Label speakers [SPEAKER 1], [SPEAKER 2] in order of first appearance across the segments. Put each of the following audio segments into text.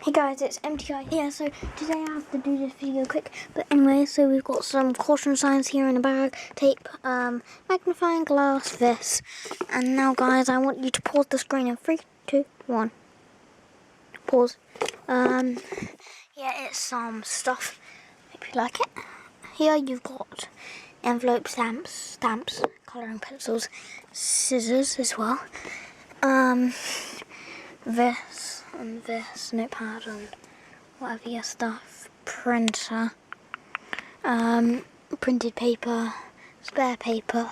[SPEAKER 1] Hey guys, it's MTI here. So today I have to do this video quick. But anyway, so we've got some caution signs here in a bag, tape, magnifying glass, this. And now guys, I want you to pause the screen in 3, 2, 1. Pause. Yeah, it's some stuff. Hope you like it. Here you've got envelope stamps, colouring pencils, scissors as well. This and this, notepad and whatever your stuff, printer, printed paper, spare paper,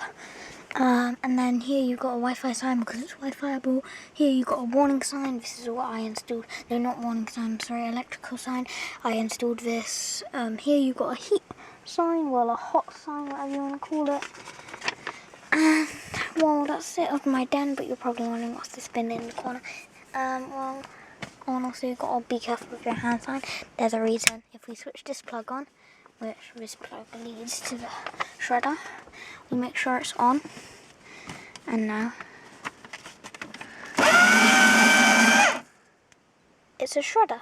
[SPEAKER 1] and then here you've got a Wi-Fi sign because it's Wi-Fiable. Here you've got a warning sign. This is what I installed. No, not warning sign, sorry, electrical sign. I installed this. Here you've got a heat sign, well, a hot sign, whatever you want to call it. And, well, that's it of my den, but you're probably wondering what's this bin in the corner. Well, and also you've got to be careful with your hand sign. There's a reason. If we switch this plug on, which this plug leads to the shredder, we make sure it's on. And now it's a shredder.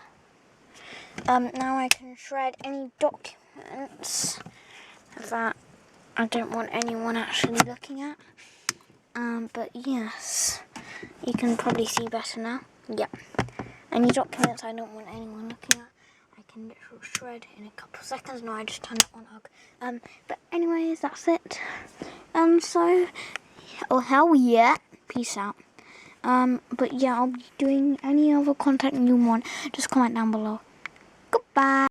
[SPEAKER 1] Now I can shred any documents that I don't want anyone actually looking at. But yes, you can probably see better now. Yep. Any documents I don't want anyone looking at, I can literally shred in a couple of seconds. No, I just turned it on hug. But anyways, that's it. So, oh hell yeah, peace out. But yeah, I'll be doing any other content you want. Just comment down below. Goodbye.